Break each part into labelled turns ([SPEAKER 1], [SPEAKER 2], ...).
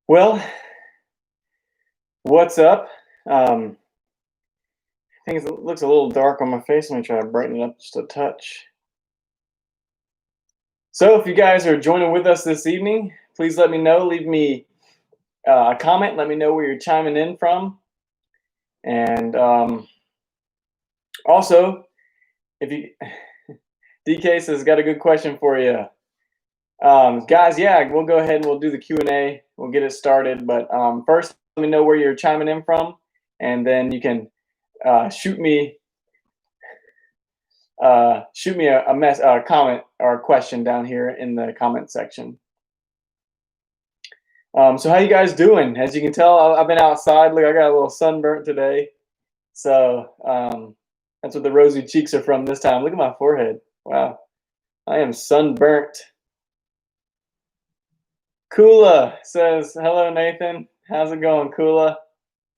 [SPEAKER 1] Well, what's up? Um, I think it looks a little dark on my face. Let me try to brighten it up just a touch. So, if you guys are joining with us this evening, please let me know. Leave me a comment. Let me know where you're chiming in from. And also, if you DK says got a good question for you, guys. Yeah, we'll go ahead and we'll do the Q&A. We'll get it started. But first, let me know where you're chiming in from, and then you can shoot me a comment or a question down here in the comment section. So how you guys doing? As you can tell, I've been outside. Look, I got a little sunburnt today. So that's what the rosy cheeks are from this time. Look at my forehead. Wow, I am sunburnt. Kula says, hello, Nathan. How's it going, Kula?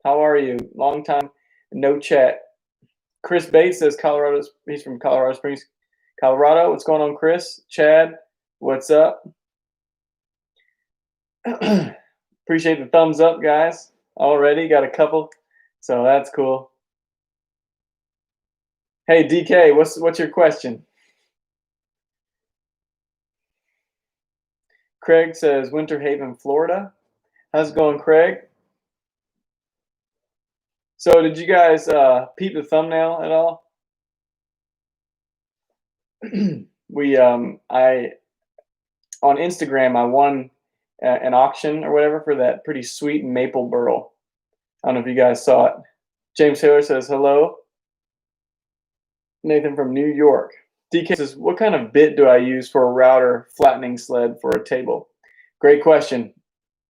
[SPEAKER 1] How are you? Long time no chat. Chris Bates says he's from Colorado Springs, Colorado. What's going on, Chris? Chad, what's up? Appreciate the thumbs up, guys. Already got a couple, so that's cool. Hey, DK, what's your question? Craig says Winter Haven, Florida. How's it going, Craig? So did you guys peep the thumbnail at all? I on Instagram I won an auction or whatever for that pretty sweet maple burl. I don't know if you guys saw it. James Taylor says hello. Nathan from New York. DK says, what kind of bit do I use for a router flattening sled for a table? Great question.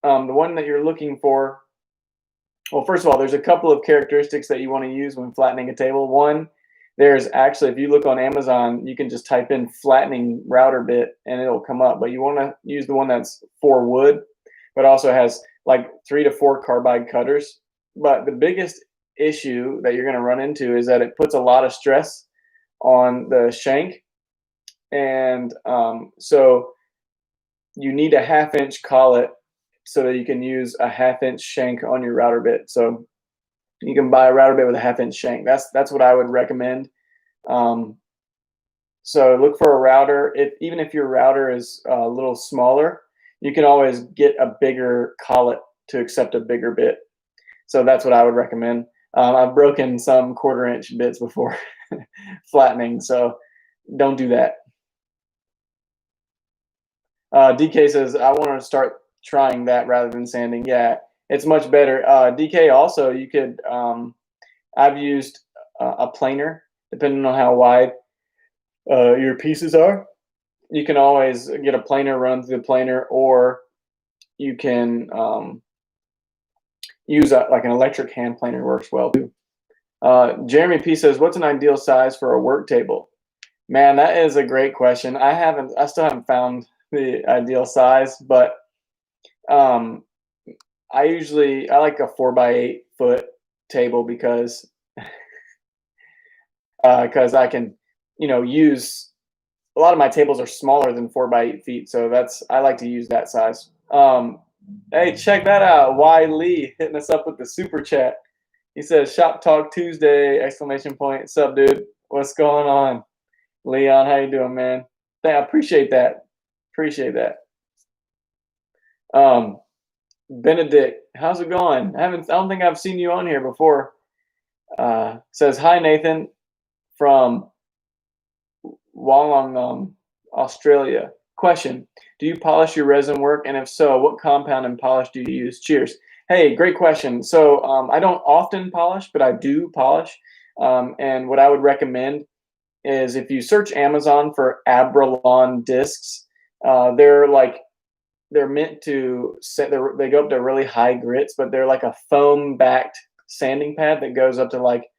[SPEAKER 1] The one that you're looking for, well, first of all, there's a couple of characteristics that you want to use when flattening a table. One, there's actually, if you look on Amazon, you can just type in flattening router bit and it'll come up. But you want to use the one that's for wood, but also has like 3 to 4 carbide cutters. But the biggest issue that you're going to run into is that it puts a lot of stress on the shank, and so you need a 1/2 inch collet so that you can use a 1/2 inch shank on your router bit. So you can buy a router bit with a 1/2 inch shank. That's what I would recommend. So look for a router. Even if your router is a little smaller, you can always get a bigger collet to accept a bigger bit. So that's what I would recommend. I've broken some 1/4 inch bits before flattening, so don't do that. DK says, I want to start trying that rather than sanding. Yeah, it's much better. DK, also, you could, I've used a planer, depending on how wide your pieces are. You can always get a planer, run through the planer, or you can use like an electric hand planer, works well too. Jeremy P says, what's an ideal size for a work table? Man, that is a great question. I still haven't found the ideal size, but I like a 4x8 foot table because I can, use a lot of my tables are smaller than 4x8 feet, so I like to use that size. Hey, check that out. Y Lee hitting us up with the super chat. He says, Shop Talk Tuesday, exclamation point. What's up, dude? What's going on? Leon, how you doing, man? I appreciate that. Appreciate that. Benedict, how's it going? I don't think I've seen you on here before. Says, hi, Nathan from Wollongong, Australia. Question, do you polish your resin work? And if so, what compound and polish do you use? Cheers. Hey, great question. So I don't often polish, but I do polish. And what I would recommend is if you search Amazon for Abralon discs, they're meant to they go up to really high grits, but they're like a foam backed sanding pad that goes up to like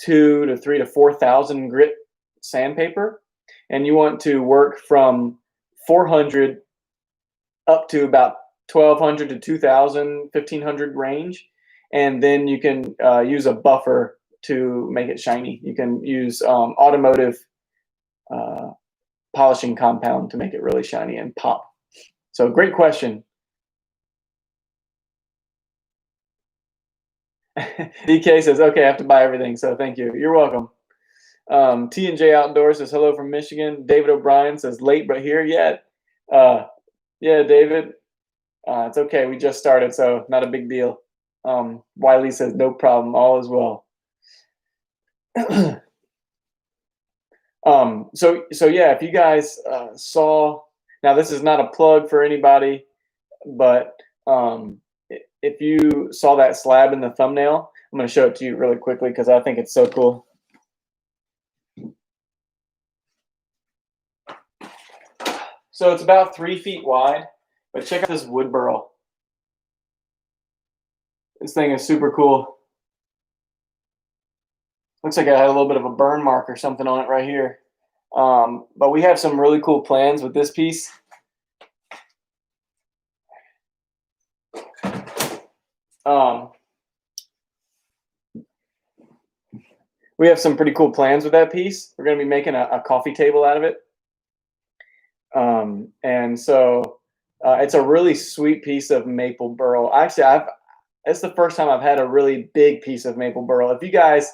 [SPEAKER 1] 2 to 3 to 4,000 grit sandpaper. And you want to work from 400 up to about 1,200 to 2,000, 1,500 range. And then you can use a buffer to make it shiny. You can use automotive polishing compound to make it really shiny and pop. So great question. DK says, okay, I have to buy everything. So thank you. You're welcome. T&J Outdoors says, hello from Michigan. David O'Brien says, late but here yet. Yeah, David. It's okay. We just started, so not a big deal. Wiley says, no problem. All is well. So yeah, if you guys saw, now this is not a plug for anybody, but if you saw that slab in the thumbnail, I'm going to show it to you really quickly because I think it's so cool. So it's about 3 feet wide, but check out this wood burl. This thing is super cool. Looks like I had a little bit of a burn mark or something on it right here. But we have some really cool plans with this piece. We have some pretty cool plans with that piece. We're going to be making a coffee table out of it. And so it's a really sweet piece of maple burl. Actually, it's the first time I've had a really big piece of maple burl. If you guys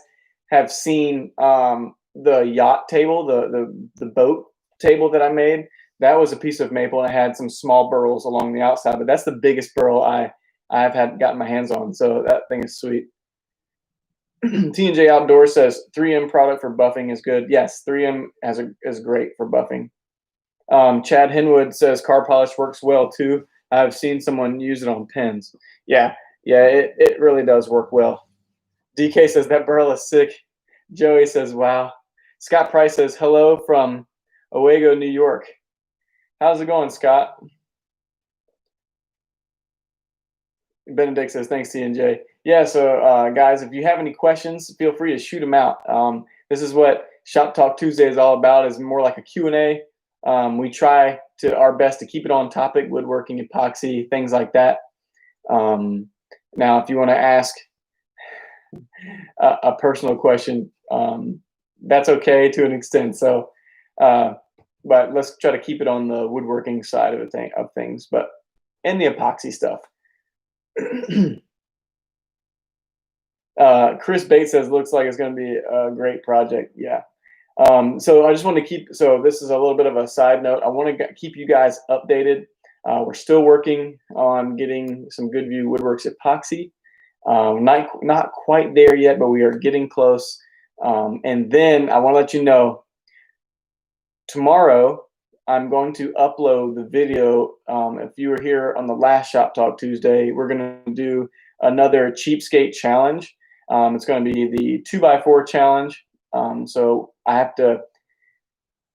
[SPEAKER 1] have seen the yacht table, the boat table that I made, that was a piece of maple, and I had some small burls along the outside. But that's the biggest burl I've gotten my hands on. So that thing is sweet. T&J Outdoors says 3M product for buffing is good. Yes, 3M is great for buffing. Chad Henwood says car polish works well too. I've seen someone use it on pens. Yeah, it really does work well. DK says that burl is sick. Joey says, wow. Scott Price says hello from Owego, New York. How's it going, Scott? Benedict says, thanks, T&J. Yeah, so guys, if you have any questions, feel free to shoot them out. This is what Shop Talk Tuesday is all about, is more like a Q&A. We try to our best to keep it on topic, woodworking, epoxy, things like that. Now, if you want to ask a personal question, that's okay to an extent. So, but let's try to keep it on the woodworking side of things, but and the epoxy stuff. Chris Bates says, looks like it's going to be a great project. Yeah. So I just want to so this is a little bit of a side note. I want to keep you guys updated. We're still working on getting some Goodview Woodworks epoxy. Not quite there yet, but we are getting close. And then I want to let you know, tomorrow I'm going to upload the video. If you were here on the last Shop Talk Tuesday, we're going to do another cheapskate challenge. It's going to be the 2x4 challenge. So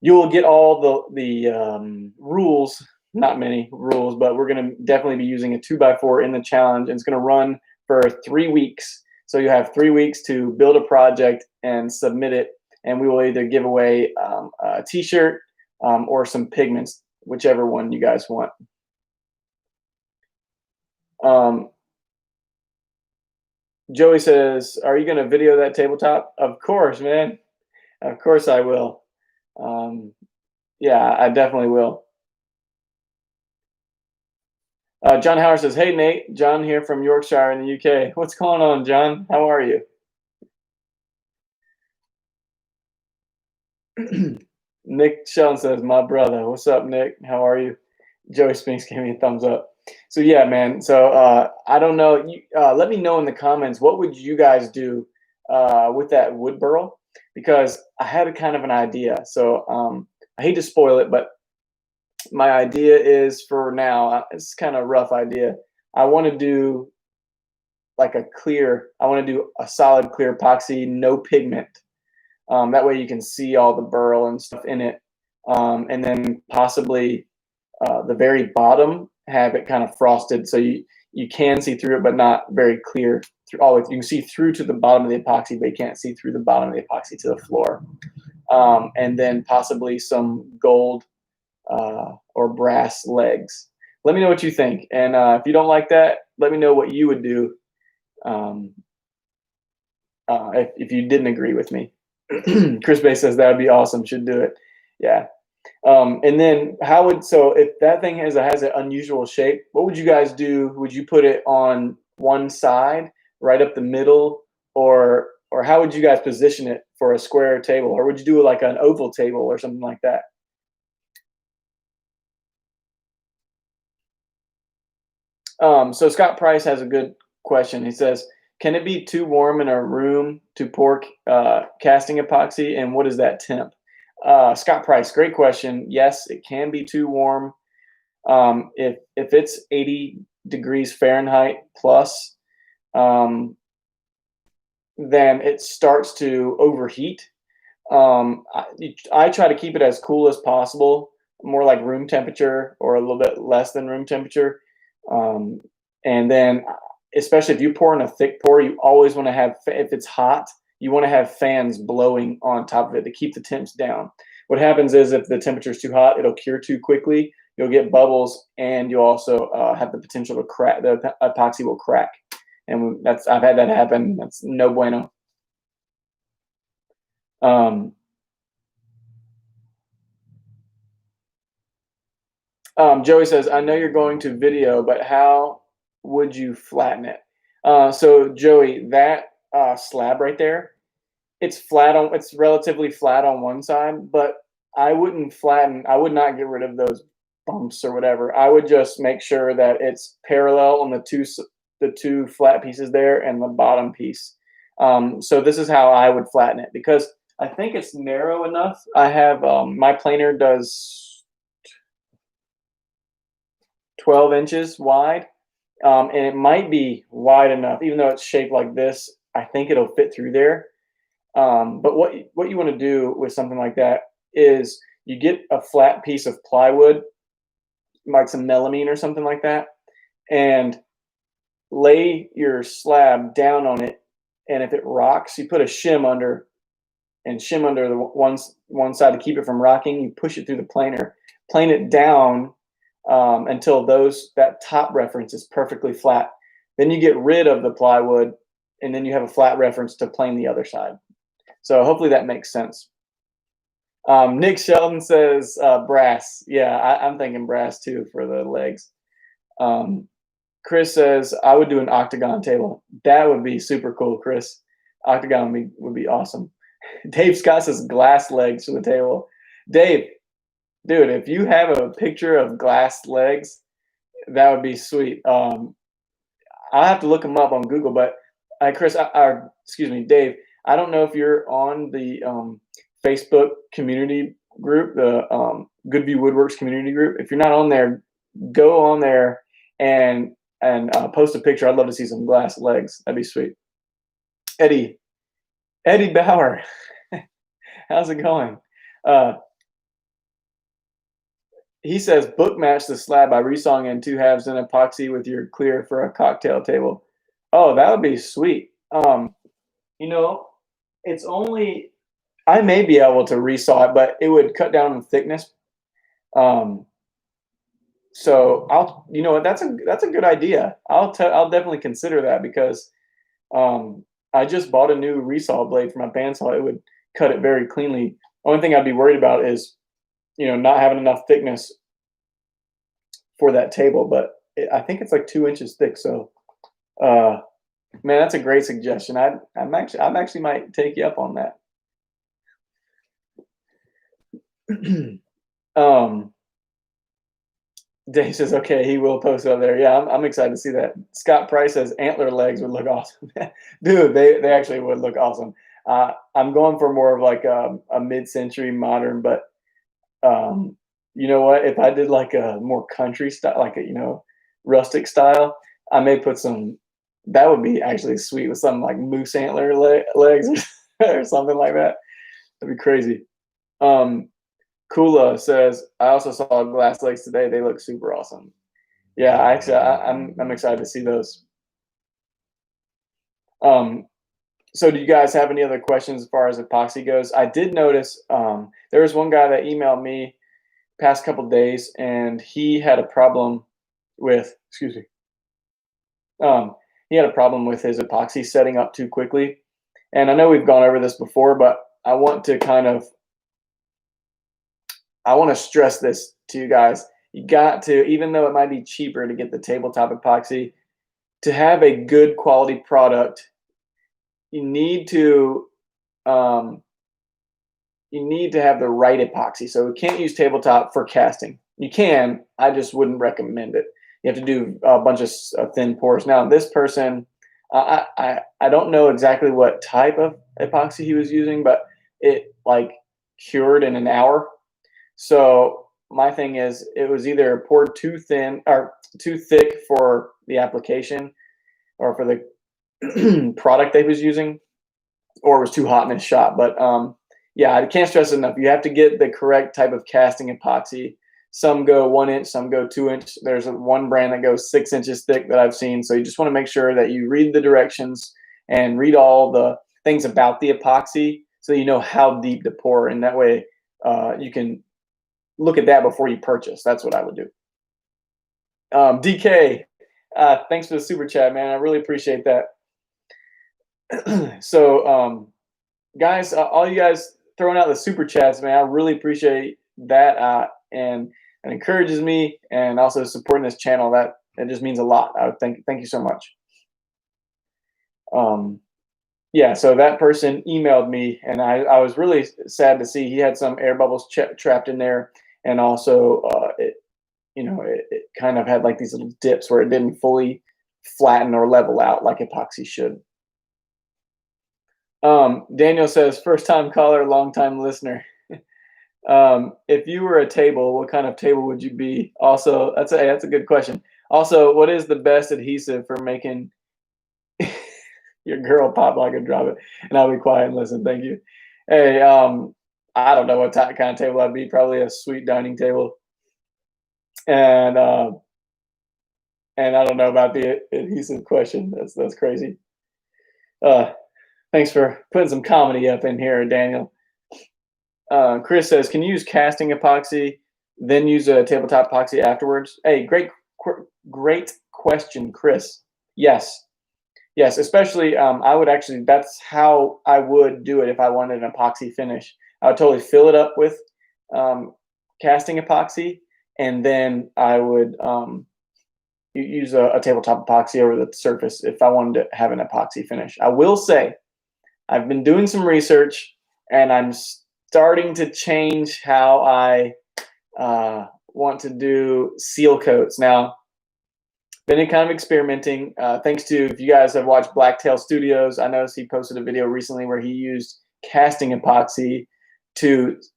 [SPEAKER 1] you will get all the rules, not many rules, but we're going to definitely be using a 2x4 in the challenge. And it's going to run for 3 weeks. So you have 3 weeks to build a project and submit it. And we will either give away a t-shirt or some pigments, whichever one you guys want. Joey says, are you going to video that tabletop? Of course, man. Of course I will. Yeah, I definitely will. John Howard says, hey, Nate. John here from Yorkshire in the UK. What's going on, John? How are you? Nick Sheldon says, my brother. What's up, Nick? How are you? Joey Spinks gave me a thumbs up. So yeah, man. So I don't know. Let me know in the comments, what would you guys do with that wood burl? Because I had a kind of an idea. So I hate to spoil it, but my idea is, for now, it's kind of a rough idea. I want to do like I want to do a solid clear epoxy, no pigment. That way you can see all the burl and stuff in it. And then possibly the very bottom, have it kind of frosted so you can see through it, but not very clear through all. You can see through to the bottom of the epoxy, but you can't see through the bottom of the epoxy to the floor. And then possibly some gold or brass legs. Let me know what you think. And if you don't like that, let me know what you would do. if you didn't agree with me. Chris Bay says that would be awesome. Should do it. Yeah. And then so if that thing has an unusual shape, what would you guys do? Would you put it on one side, right up the middle, or how would you guys position it for a square table, or would you do like an oval table or something like that? So Scott Price has a good question. He says, "Can it be too warm in a room to pour casting epoxy, and what is that temp?" Scott Price, great question. Yes, it can be too warm. If it's 80 degrees Fahrenheit plus, um, then it starts to overheat. I try to keep it as cool as possible, more like room temperature or a little bit less than room temperature. Um, and then, especially if you pour in a thick pour, you always want to have, if it's hot, you want to have fans blowing on top of it to keep the temps down. What happens is if the temperature is too hot, it'll cure too quickly. You'll get bubbles, and you'll also have the potential to crack. The epoxy will crack, and I've had that happen. That's no bueno. Um, Joey says, "I know you're going to video, but how would you flatten it?" So Joey, that slab right there, it's relatively flat on one side, but I would not get rid of those bumps or whatever. I would just make sure that it's parallel on the two flat pieces there and the bottom piece. So this is how I would flatten it, because I think it's narrow enough. I have my planer does 12 inches wide, and it might be wide enough, even though it's shaped like this. I think it'll fit through there. But what you want to do with something like that is you get a flat piece of plywood, like some melamine or something like that, and lay your slab down on it. And if it rocks, you put a shim under the one side to keep it from rocking. You push it through the planer, plane it down until that top reference is perfectly flat. Then you get rid of the plywood, and then you have a flat reference to plane the other side. So hopefully that makes sense. Nick Sheldon says brass. Yeah, I'm thinking brass too for the legs. Chris says I would do an octagon table. That would be super cool, Chris. Octagon would be awesome. Dave Scott says glass legs for the table. Dave, dude, if you have a picture of glass legs, that would be sweet. I'll have to look them up on Google, but Chris, excuse me, Dave, I don't know if you're on the Facebook community group, the Goodview Woodworks community group. If you're not on there, go on there and post a picture. I'd love to see some glass legs. That'd be sweet. Eddie Bauer, how's it going? He says book match the slab by resawing in 2 halves and epoxy with your clear for a cocktail table. Oh, that would be sweet. It's only, I may be able to resaw it, but it would cut down on thickness. So that's a good idea. I'll definitely consider that, because I just bought a new resaw blade for my bandsaw. It would cut it very cleanly. Only thing I'd be worried about is, not having enough thickness for that table, but I think it's like 2 inches thick. So, man, that's a great suggestion. I'm actually might take you up on that. Dave says, okay, he will post up there. Yeah, I'm excited to see that. Scott Price says antler legs would look awesome. Dude, they actually would look awesome. I'm going for more of like a mid-century modern, but you know what? If I did like a more country style, like a rustic style, I may put some. That would be actually sweet with some like moose antler legs or something like that. That'd be crazy. Kula says, I also saw glass legs today. They look super awesome. Yeah, I'm excited to see those. So do you guys have any other questions as far as epoxy goes? I did notice there was one guy that emailed me past couple days, and he had a problem with, he had a problem with his epoxy setting up too quickly. And I know we've gone over this before, but I want to stress this to you guys. You got to, even though it might be cheaper to get the tabletop epoxy, to have a good quality product, you need to um, have the right epoxy. So we can't use tabletop for casting. You can, I just wouldn't recommend it. You have to do a bunch of thin pours. Now, this person, I don't know exactly what type of epoxy he was using, but it like cured in an hour. So my thing is, it was either poured too thin or too thick for the application or for the product they was using, or it was too hot in his shop. But yeah, I can't stress it enough. You have to get the correct type of casting epoxy. Some go 1 inch, some go 2 inch. There's one brand that goes 6 inches thick that I've seen. So you just want to make sure that you read the directions and read all the things about the epoxy so you know how deep to pour. And that way you can look at that before you purchase. That's what I would do. DK, thanks for the super chat, man. I really appreciate that. So, guys, all you guys throwing out the super chats, man, I really appreciate that. And it encourages me, and also supporting this channel. That just means a lot. I would thank you so much. Yeah, so that person emailed me, and I was really sad to see he had some air bubbles trapped in there, and also it kind of had like these little dips where it didn't fully flatten or level out like epoxy should. Daniel says, first time caller, long time listener. If you were a table, what kind of table would you be? Also, that's a good question. Also, what is the best adhesive for making your girl pop like a drop it? And I'll be quiet and listen. Thank you. Hey, I don't know what kind of table I'd be. Probably a sweet dining table. And I don't know about the adhesive question. That's crazy. Thanks for putting some comedy up in here, Daniel. Chris says, can you use casting epoxy, then use a tabletop epoxy afterwards? Hey, great question, Chris. Yes, especially I would actually, that's how I would do it if I wanted an epoxy finish. I would totally fill it up with casting epoxy, and then I would use a tabletop epoxy over the surface if I wanted to have an epoxy finish. I will say, I've been doing some research, and I'm starting to change how I want to do seal coats. Now, been kind of experimenting. Thanks to, if you guys have watched Blacktail Studios, I noticed he posted a video recently where he used casting epoxy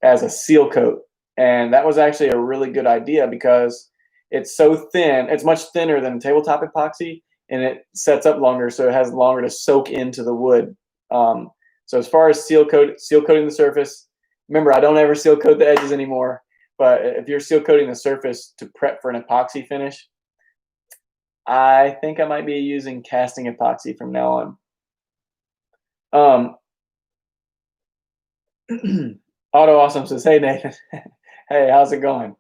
[SPEAKER 1] as a seal coat. And that was actually a really good idea because it's so thin. It's much thinner than tabletop epoxy, and it sets up longer, so it has longer to soak into the wood. So as far as seal coating the surface, remember, I don't ever seal coat the edges anymore. But if you're seal coating the surface to prep for an epoxy finish, I think I might be using casting epoxy from now on. Auto Awesome says, hey, Nathan. Hey, how's it going?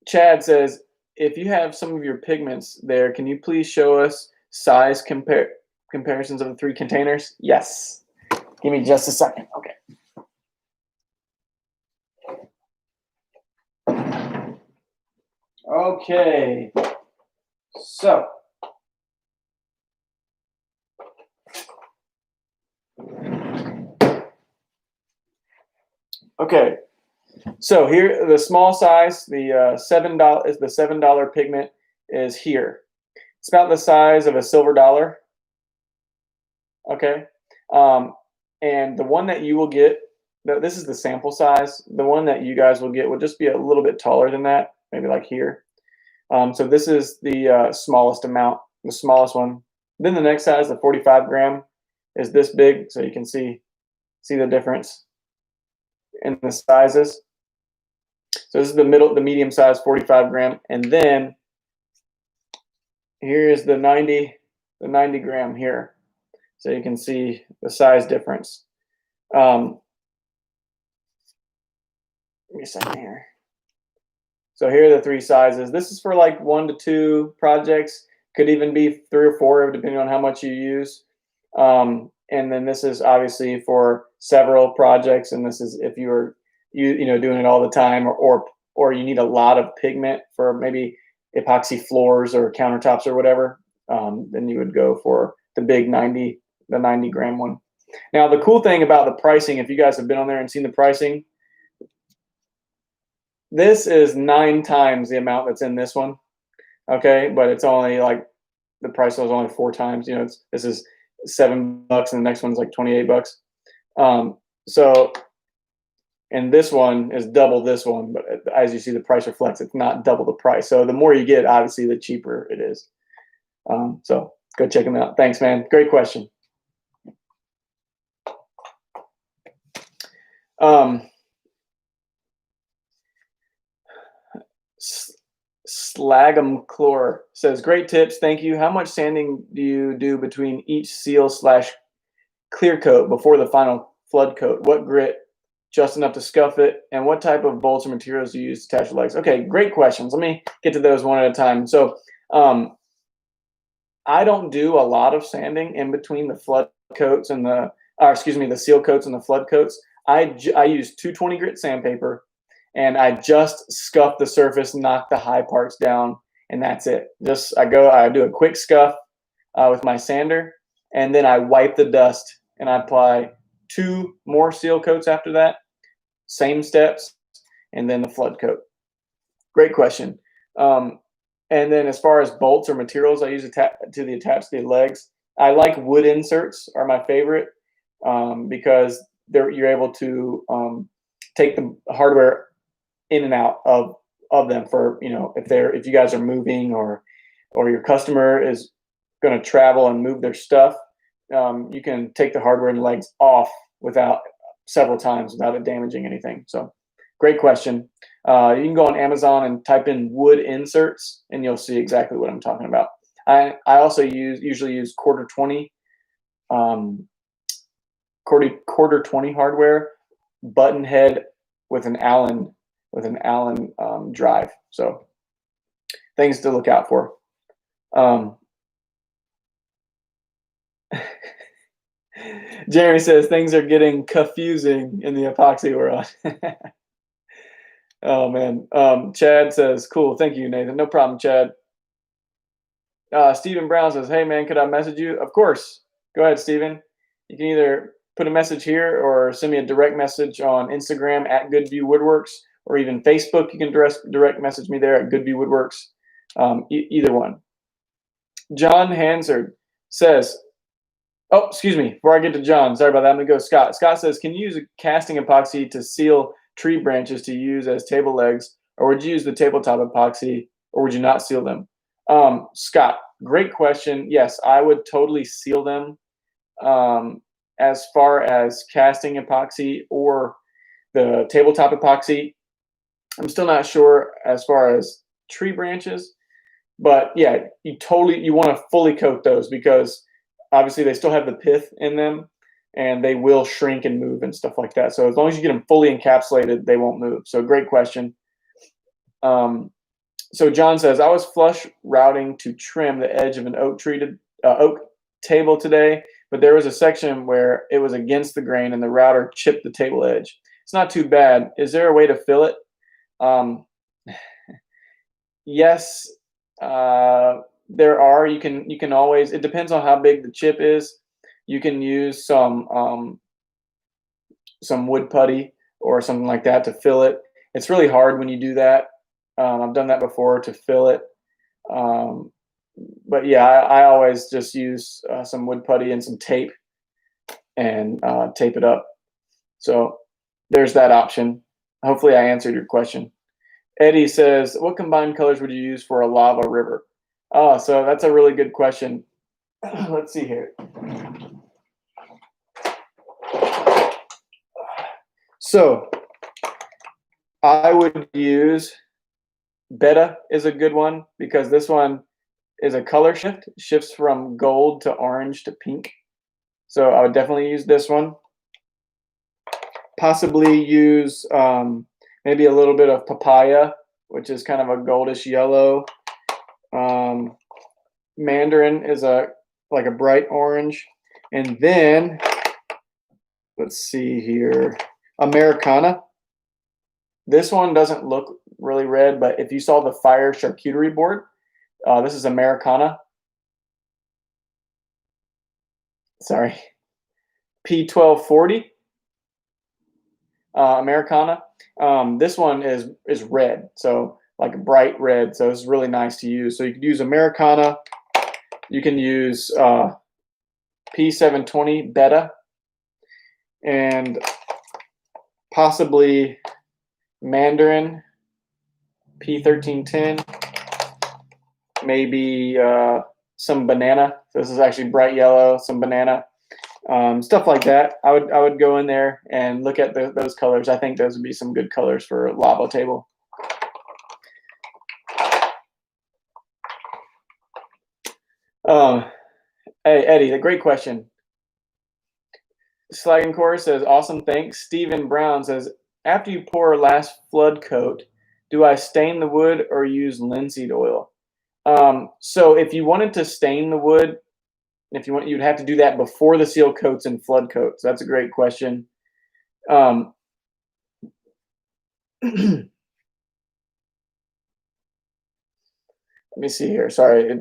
[SPEAKER 1] Chad says, if you have some of your pigments there, can you please show us size comparisons of the 3 containers? Yes. Give me just a second. Okay. Okay. So. Okay. So here, the small size, the $7 pigment is here. It's about the size of a silver dollar. Okay. And the one that you will get, this is the sample size. The one that you guys will get will just be a little bit taller than that, maybe like here. So this is the smallest amount, the smallest one. Then the next size, the 45 gram, is this big, so you can see the difference in the sizes. So this is the medium size, 45 gram, and then here is the 90 gram here. So you can see the size difference. Give me a second here. So here are the 3 sizes. This is for like 1 to 2 projects. Could even be 3 or 4, depending on how much you use. And then this is obviously for several projects, and this is if you're doing it all the time, or you need a lot of pigment for maybe epoxy floors or countertops or whatever. Then you would go for the big 90 gram one. Now the cool thing about the pricing, if you guys have been on there and seen the pricing, this is 9 times the amount that's in this one. Okay, but it's only like the price was only 4 times. This is $7, and the next one's like $28. So, and this one is double this one, but as you see, the price reflects it's not double the price. So the more you get, obviously, the cheaper it is. So go check them out. Thanks, man. Great question. Slagum Chlor says, great tips. Thank you. How much sanding do you do between each seal / clear coat before the final flood coat? What grit? Just enough to scuff it? And what type of bolts or materials do you use to attach the legs? Okay, great questions. Let me get to those one at a time. So I don't do a lot of sanding in between the flood coats and the seal coats and the flood coats. I use 220 grit sandpaper, and I just scuff the surface, knock the high parts down, and that's it. I do a quick scuff with my sander, and then I wipe the dust, and I apply 2 more seal coats after that. Same steps, and then the flood coat. Great question. And then as far as bolts or materials I use to attach the legs, I like wood inserts are my favorite because you're able to take the hardware in and out of them for, if you guys are moving or your customer is going to travel and move their stuff, you can take the hardware and legs off several times without it damaging anything. So great question. You can go on Amazon and type in wood inserts, and you'll see exactly what I'm talking about. I also usually use quarter 20 hardware, button head with an Allen drive. So things to look out for. Jeremy says things are getting confusing in the epoxy world. Oh man. Chad says, cool. Thank you, Nathan. No problem, Chad. Stephen Brown says, hey man, could I message you? Of course. Go ahead, Stephen. You can either put a message here or send me a direct message on Instagram at Goodview Woodworks, or even Facebook. You can direct message me there at Goodview Woodworks. Either one. John Hansard says, oh, excuse me. Before I get to John, sorry about that. I'm going to go Scott. Scott says, can you use a casting epoxy to seal tree branches to use as table legs, or would you use the tabletop epoxy, or would you not seal them? Scott, great question. Yes, I would totally seal them. As far as casting epoxy or the tabletop epoxy, I'm still not sure as far as tree branches, but yeah, you want to fully coat those because obviously they still have the pith in them and they will shrink and move and stuff like that. So as long as you get them fully encapsulated, they won't move. So great question. So John says, I was flush routing to trim the edge of an oak table today, but there was a section where it was against the grain and the router chipped the table edge. It's not too bad. Is there a way to fill it? Yes, there are. You can always, it depends on how big the chip is. You can use some wood putty or something like that to fill it. It's really hard when you do that. I've done that before to fill it. But yeah, I always just use some wood putty and some tape and tape it up. So there's that option. Hopefully I answered your question. Eddie says, what combined colors would you use for a lava river? Oh, so that's a really good question. Let's see here. So I would use Beta is a good one because this one is a color shifts from gold to orange to pink. So I would definitely use this one. Possibly use maybe a little bit of papaya, which is kind of a goldish yellow. Mandarin is like a bright orange. And then, let's see here, Americana. This one doesn't look really red, but if you saw the Fire charcuterie board, this is Americana. Sorry, P1240 Americana. This one is red, so like a bright red. So it's really nice to use. So you could use Americana. You can use P720 Beta, and possibly Mandarin P1310. Maybe some banana. So this is actually bright yellow, some banana, stuff like that. I would go in there and look at those colors. I think those would be some good colors for a lava table. Hey Eddie, a great question. Slagging Core says, awesome, thanks. Stephen Brown says, after you pour last flood coat, do I stain the wood or use linseed oil? So if you wanted to stain the wood, if you want, you'd have to do that before the seal coats and flood coats. That's a great question. Let me see here. Sorry.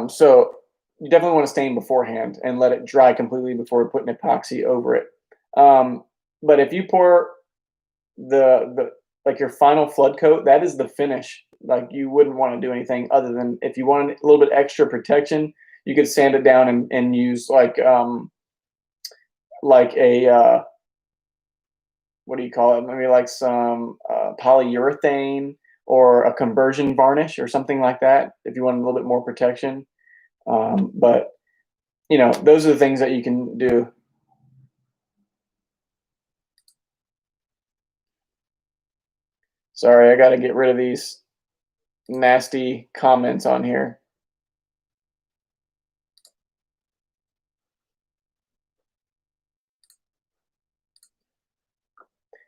[SPEAKER 1] So you definitely want to stain beforehand and let it dry completely before putting epoxy over it. But if you pour the like your final flood coat, that is the finish. Like you wouldn't want to do anything other than, if you wanted a little bit extra protection, you could sand it down and use like a what do you call it? Maybe like some polyurethane or a conversion varnish or something like that if you want a little bit more protection. But you know, those are the things that you can do. Sorry, I got to get rid of these nasty comments on here.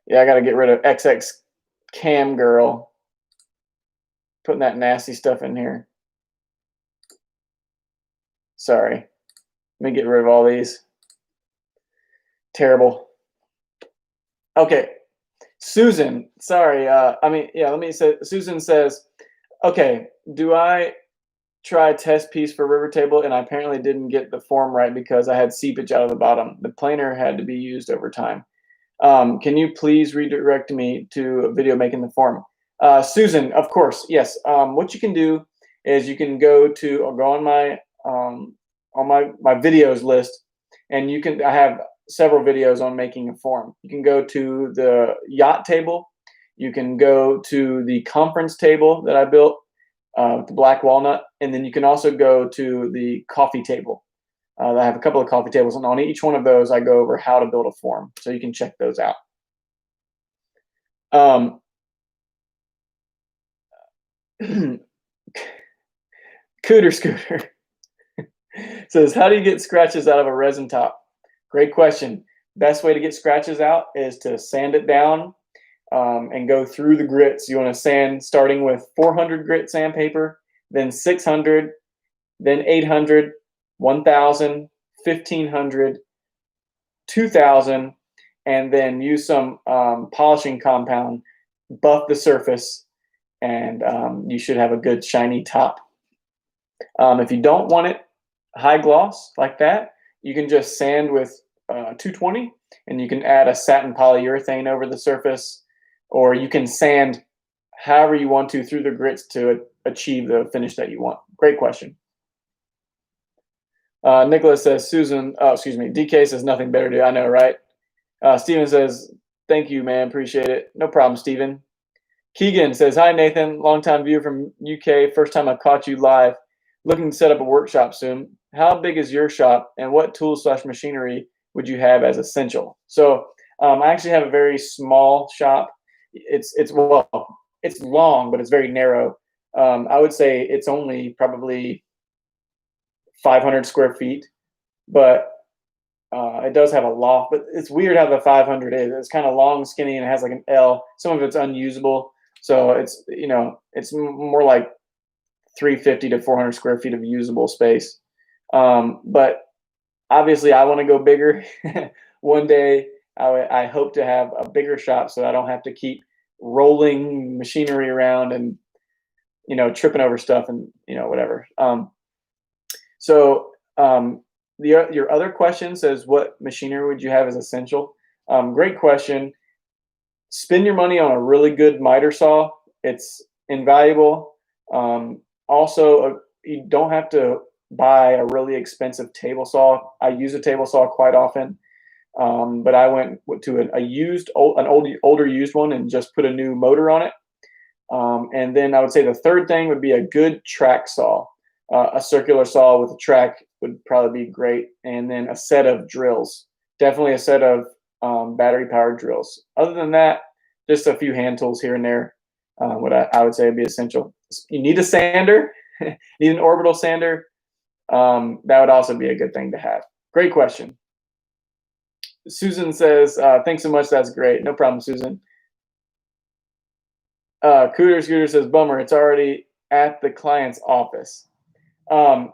[SPEAKER 1] Yeah, I got to get rid of XX Cam Girl putting that nasty stuff in here. Sorry. Let me get rid of all these. Terrible. Okay. Susan, sorry. Let me say, Susan says, okay, do I try a test piece for River Table? And I apparently didn't get the form right because I had seepage out of the bottom. The planer had to be used over time. Can you please redirect me to a video making the form? Susan, of course, yes. What you can do is you can go on my videos list, and I have several videos on making a form. You can go to the yacht table. You can go to the conference table that I built, the black walnut, and then you can also go to the coffee table. I have a couple of coffee tables, and on each one of those, I go over how to build a form, so you can check those out. Cooter Scooter says, how do you get scratches out of a resin top? Great question. Best way to get scratches out is to sand it down and go through the grits. You want to sand starting with 400 grit sandpaper, then 600, then 800, 1000, 1500, 2000, and then use some polishing compound, buff the surface, and you should have a good shiny top. If you don't want it high gloss like that, you can just sand with 220, and you can add a satin polyurethane over the surface, or you can sand however you want to through the grits to achieve the finish that you want. Great question. Nicholas says, DK says nothing better to do. I know, right? Steven says, thank you, man. Appreciate it. No problem, Steven. Keegan says, hi, Nathan. Longtime viewer from UK. First time I caught you live. Looking to set up a workshop soon. How big is your shop, and what tools/machinery would you have as essential? So I actually have a very small shop. It's long, but it's very narrow. I would say it's only probably 500 square feet, but it does have a loft. But it's weird how the 500 is. It's kind of long, skinny, and it has like an L. Some of it's unusable, so it's more like 350 to 400 square feet of usable space. But obviously, I want to go bigger. One day, I hope to have a bigger shop so I don't have to keep rolling machinery around and tripping over stuff and whatever. So your other question says, what machinery would you have as essential? Great question. Spend your money on a really good miter saw. It's invaluable. Also, you don't have to buy a really expensive table saw. I use a table saw quite often, but I went to an older used one and just put a new motor on it. And then I would say the third thing would be a good track saw. A circular saw with a track would probably be great, and then a set of drills. Definitely a set of battery-powered drills. Other than that, just a few hand tools here and there. What I would say would be essential. You need a sander. Need an orbital sander. That would also be a good thing to have. Great question. Susan says, thanks so much. That's great. No problem, Susan. Cooter Scooter says, bummer, it's already at the client's office.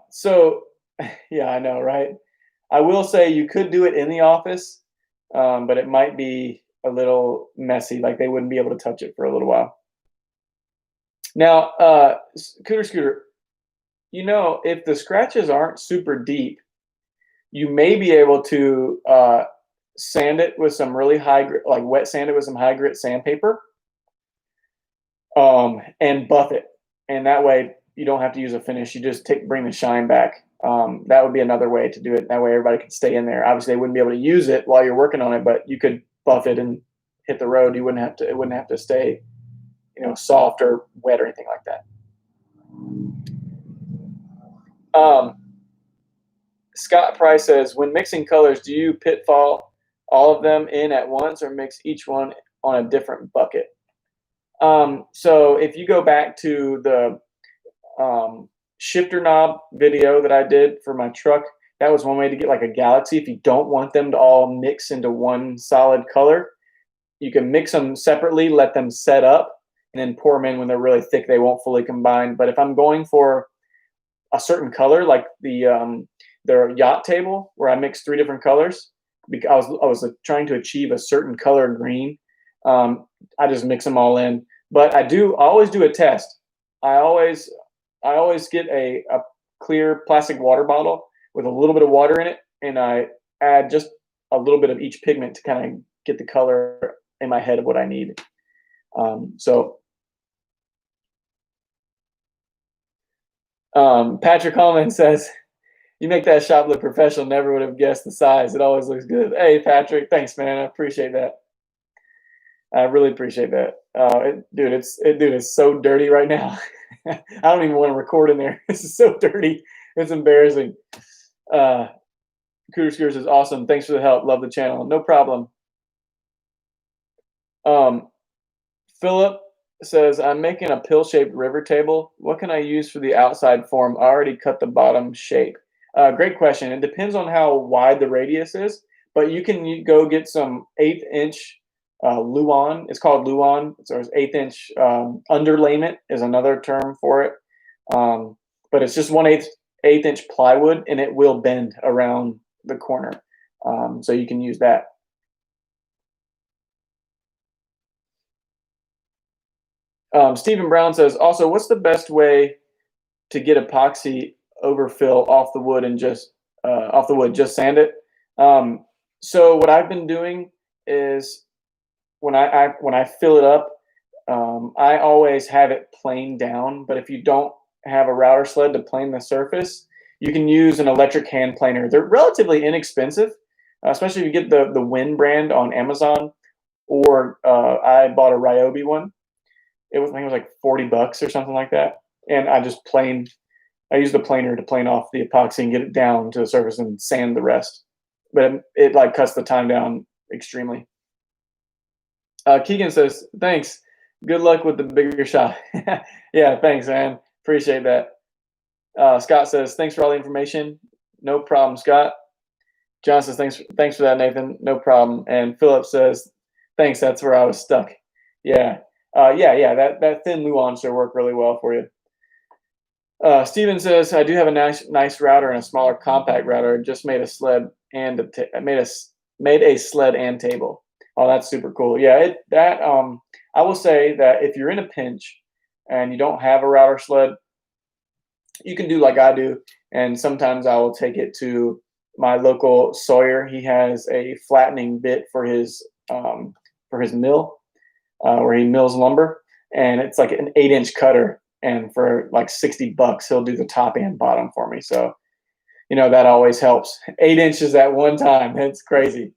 [SPEAKER 1] So, yeah, I know, right? I will say you could do it in the office, but it might be a little messy. Like they wouldn't be able to touch it for a little while. Now, Cooter Scooter, if the scratches aren't super deep, you may be able to sand it with some really high grit, like wet sand it with some high grit sandpaper, and buff it. And that way you don't have to use a finish. You just bring the shine back. That would be another way to do it. That way everybody can stay in there. Obviously, they wouldn't be able to use it while you're working on it, but you could buff it and hit the road. You wouldn't have to. It wouldn't have to stay, soft or wet or anything like that. Scott Price says, when mixing colors, do you pitfall all of them in at once or mix each one on a different bucket? So if you go back to the shifter knob video that I did for my truck, that was one way to get like a galaxy. If you don't want them to all mix into one solid color, you can mix them separately, let them set up, and then pour them in when they're really thick. They won't fully combine. But if I'm going for a certain color, like their yacht table where I mixed 3 different colors, because I was trying to achieve a certain color green, I just mix them all in. But I always do a test. I always get a clear plastic water bottle with a little bit of water in it, and I add just a little bit of each pigment to kind of get the color in my head of what I need. Patrick Holman says, you make that shop look professional. Never would have guessed the size. It always looks good. Hey, Patrick, thanks, man. I appreciate that. I really appreciate that. Dude, it's so dirty right now. I don't even want to record in there. This is so dirty. It's embarrassing. Cooter Scooter says, awesome. Thanks for the help. Love the channel. No problem. Philip says, I'm making a pill-shaped river table. What can I use for the outside form? I already cut the bottom shape. Great question. It depends on how wide the radius is, but you can go get some 1/8 inch Luan. It's called Luan. So it's 1/8 inch underlayment is another term for it. But it's just 1/8 inch plywood, and it will bend around the corner. So you can use that. Stephen Brown says, also, what's the best way to get epoxy overfill off the wood and just sand it? So what I've been doing is when I fill it up, I always have it planed down. But if you don't have a router sled to plane the surface, you can use an electric hand planer. They're relatively inexpensive, especially if you get the Win brand on Amazon, or I bought a Ryobi one. I think it was like $40 or something like that. And I use the planer to plane off the epoxy and get it down to the surface and sand the rest. But it like cuts the time down extremely. Keegan says, thanks. Good luck with the bigger shop. Yeah, thanks, man. Appreciate that. Scott says, thanks for all the information. No problem, Scott. John says, thanks for that, Nathan. No problem. And Philip says, thanks. That's where I was stuck. Yeah. That thin Luan should work really well for you. Steven says, I do have a nice router and a smaller compact router. Just made a sled and made a sled and table. Oh, that's super cool. Yeah, I will say that if you're in a pinch and you don't have a router sled, you can do like I do, and sometimes I will take it to my local sawyer. He has a flattening bit for his mill, where he mills lumber, and it's like an 8-inch cutter. And for like $60, he'll do the top and bottom for me. So, that always helps. 8 inches at one time. It's crazy.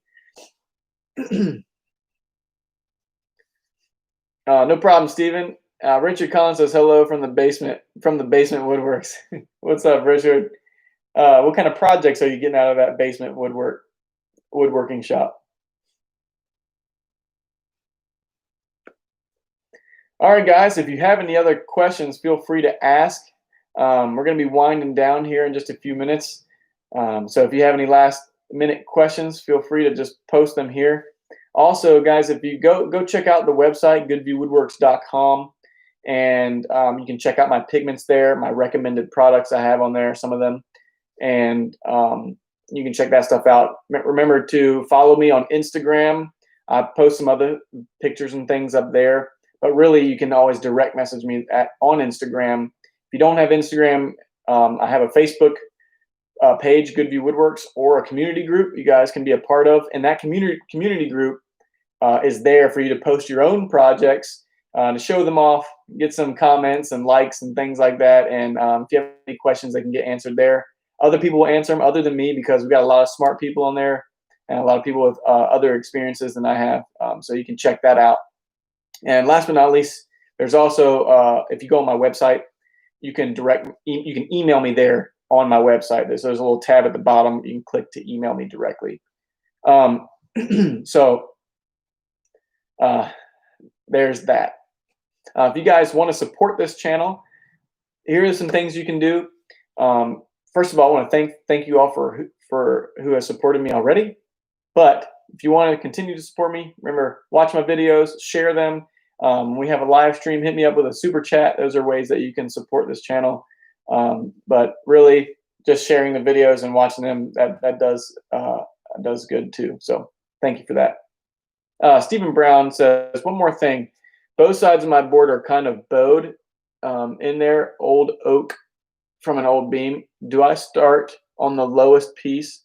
[SPEAKER 1] No problem, Steven. Richard Collins says hello from the basement woodworks. What's up, Richard? What kind of projects are you getting out of that basement woodworking shop? All right, guys, if you have any other questions, feel free to ask. We're going to be winding down here in just a few minutes. So if you have any last minute questions, feel free to just post them here. Also, guys, if you go check out the website, goodviewwoodworks.com, and you can check out my pigments there, my recommended products I have on there, some of them, and you can check that stuff out. Remember to follow me on Instagram. I post some other pictures and things up there. But really, you can always direct message me on Instagram. If you don't have Instagram, I have a Facebook page, Good View Woodworks, or a community group you guys can be a part of. And that community group is there for you to post your own projects, to show them off, get some comments and likes and things like that. And if you have any questions, they can get answered there. Other people will answer them other than me, because we've got a lot of smart people on there and a lot of people with other experiences than I have. So you can check that out. And last but not least, there's also, if you go on my website, you can email me there on my website. There's a little tab at the bottom. You can click to email me directly. So there's that. If you guys want to support this channel, here are some things you can do. First of all, I want to thank you all for who has supported me already. But if you want to continue to support me, remember, watch my videos, share them. We have a live stream. Hit me up with a super chat. Those are ways that you can support this channel. But really, just sharing the videos and watching them, that does good too. So thank you for that. Stephen Brown says, one more thing. Both sides of my board are kind of bowed in there, old oak from an old beam. Do I start on the lowest piece?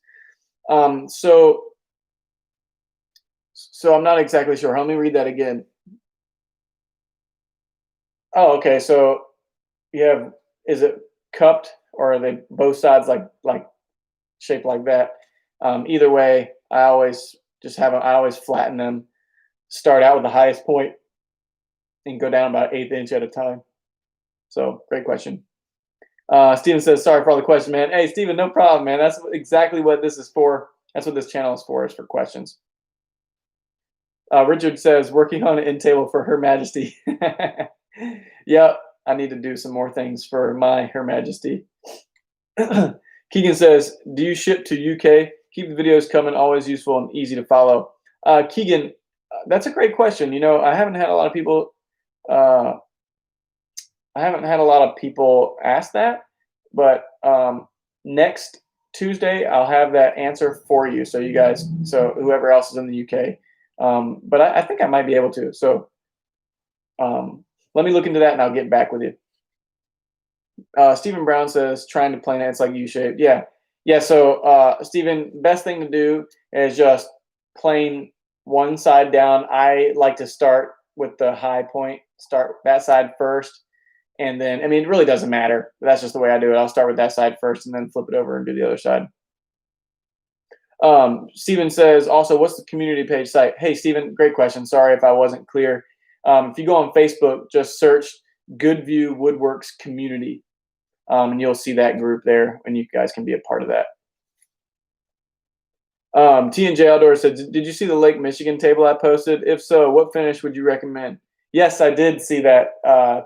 [SPEAKER 1] So I'm not exactly sure. Let me read that again. Oh, okay. So is it cupped, or are they both sides like shaped like that? Either way, I always flatten them, start out with the highest point and go down about 1/8 inch at a time. So great question. Steven says, sorry for all the questions, man. Hey, Steven, no problem, man. That's exactly what this is for. That's what this channel is for questions. Richard says, working on an end table for Her Majesty. Yeah, I need to do some more things for Her Majesty. Keegan says, do you ship to UK? Keep the videos coming, always useful and easy to follow. Keegan, that's a great question. I haven't had a lot of people ask that, but next Tuesday I'll have that answer for you. So whoever else is in the UK, but I think I might be able to. So let me look into that and I'll get back with you. Stephen Brown says, trying to plane it, it's like U-shaped. Yeah. So Stephen, best thing to do is just plane one side down. I like to start with the high point, start that side first. And then, it really doesn't matter. That's just the way I do it. I'll start with that side first and then flip it over and do the other side. Steven says, also, what's the community page site? Hey, Steven, great question. Sorry if I wasn't clear. If you go on Facebook, just search Good View Woodworks Community, and you'll see that group there, and you guys can be a part of that. T&J Outdoor said, did you see the Lake Michigan table I posted? If so, what finish would you recommend? Yes, I did see that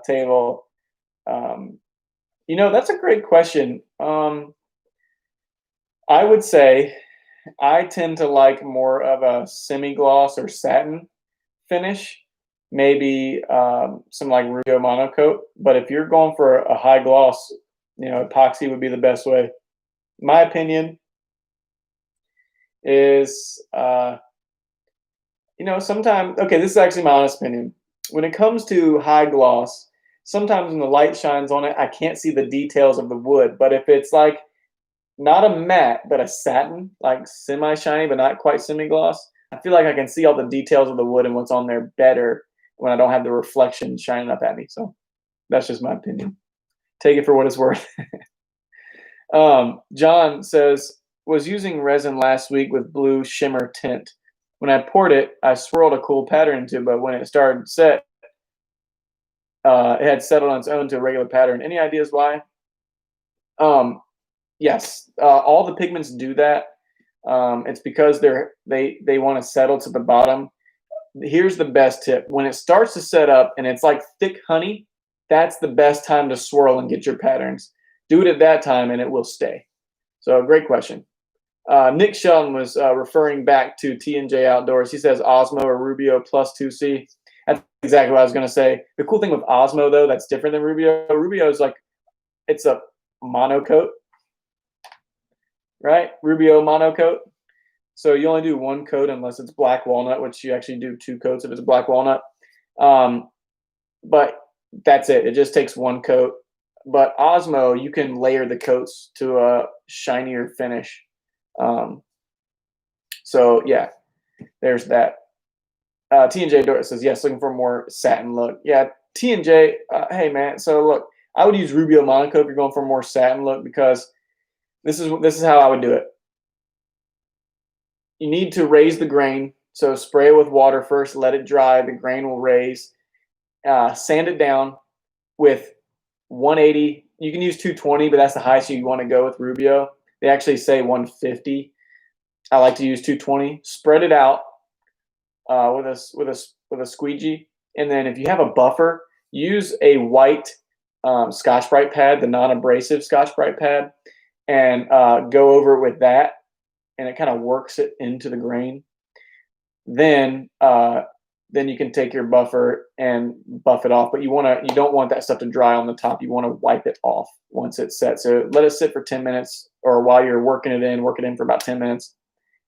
[SPEAKER 1] table. That's a great question. I would say I tend to like more of a semi-gloss or satin finish, maybe some like Rugo Monocoat. But if you're going for a high gloss Epoxy would be the best way. My opinion is, sometimes, okay, this is actually my honest opinion. When it comes to high gloss, sometimes when the light shines on it, I can't see the details of the wood. But if it's like not a matte, but a satin, like semi shiny, but not quite semi gloss, I feel like I can see all the details of the wood and what's on there better when I don't have the reflection shining up at me. So that's just my opinion. Take it for what it's worth. John says, was using resin last week with blue shimmer tint. When I poured it, I swirled a cool pattern into it, but when it started set, it had settled on its own to a regular pattern. Any ideas why? Yes, all the pigments do that. It's because they want to settle to the bottom. Here's the best tip: when it starts to set up and it's like thick honey, that's the best time to swirl and get your patterns. Do it at that time, and it will stay. So, great question. Nick Shelton was referring back to T&J Outdoors. He says Osmo or Rubio plus 2C. That's exactly what I was going to say. The cool thing with Osmo, though, that's different than Rubio. Rubio is like, it's a monocoat, right? Rubio monocoat. So you only do one coat unless it's black walnut, which you actually do two coats if it's black walnut. But that's it. It just takes one coat. But Osmo, you can layer the coats to a shinier finish. So yeah, there's that. T&J Doris says, yes, looking for a more satin look. Yeah, T&J, hey man, so look, I would use Rubio Monaco if you're going for a more satin look, because this is how I would do it. You need to raise the grain, so spray it with water first, let it dry, the grain will raise. Sand it down with 180. You can use 220, but that's the highest you want to go with Rubio. They actually say 150. I like to use 220. Spread it out with a squeegee, and then if you have a buffer, use a white Scotch-Brite pad, the non-abrasive Scotch-Brite pad, and go over it with that, and it kind of works it into the grain. Then you can take your buffer and buff it off, but you don't want that stuff to dry on the top. You want to wipe it off once it's set. So let it sit for 10 minutes, or while you're working it in, work it in for about 10 minutes,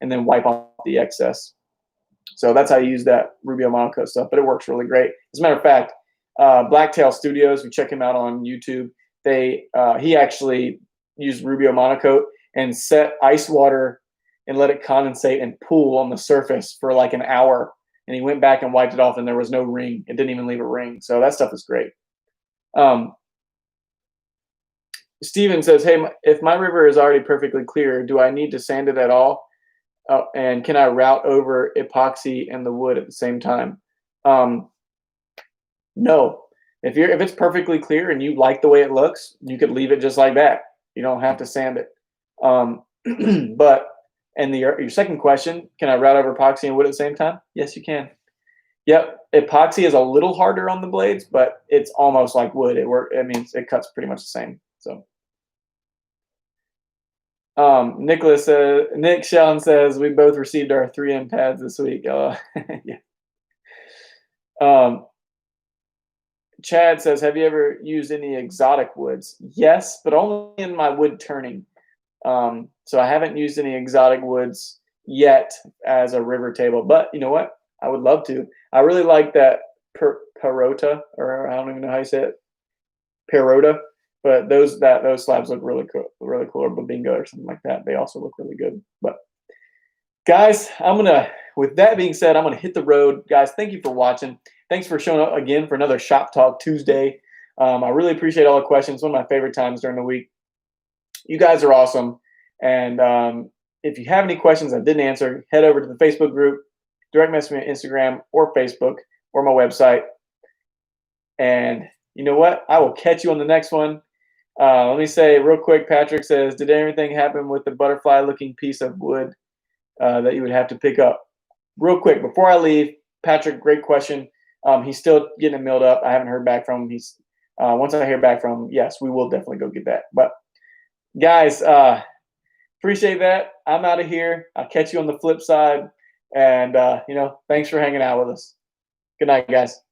[SPEAKER 1] and then wipe off the excess. So that's how you use that Rubio Monaco stuff, but it works really great. As a matter of fact, Blacktail Studios, we check him out on YouTube. He actually used Rubio Monaco and set ice water and let it condensate and pool on the surface for like an hour. And he went back and wiped it off, and there was no ring. It didn't even leave a ring. So that stuff is great. Steven says, hey, if my river is already perfectly clear, do I need to sand it at all? And can I route over epoxy and the wood at the same time? No. If it's perfectly clear and you like the way it looks, you could leave it just like that. You don't have to sand it. But your second question, can I route over epoxy and wood at the same time? Yes, you can. Yep. Epoxy is a little harder on the blades, but it's almost like wood. It cuts pretty much the same. So. Nick Shelton says we both received our 3M pads this week. Yeah. Chad says, have you ever used any exotic woods? Yes, but only in my wood turning. So I haven't used any exotic woods yet as a river table, but you know what? I would love to. I really like that Perota, or I don't even know how you say it, Perota. But those slabs look really cool, or Babingo or something like that. They also look really good. But guys, with that being said, I'm gonna hit the road. Guys, thank you for watching. Thanks for showing up again for another Shop Talk Tuesday. I really appreciate all the questions. One of my favorite times during the week. You guys are awesome. And if you have any questions I didn't answer, head over to the Facebook group, direct message me on Instagram or Facebook or my website. And you know what? I will catch you on the next one. Let me say real quick, Patrick says, did anything happen with the butterfly-looking piece of wood that you would have to pick up? Real quick, before I leave, Patrick, great question. He's still getting it milled up. I haven't heard back from him. Once I hear back from him, yes, we will definitely go get that. But, guys, appreciate that. I'm out of here. I'll catch you on the flip side. And, thanks for hanging out with us. Good night, guys.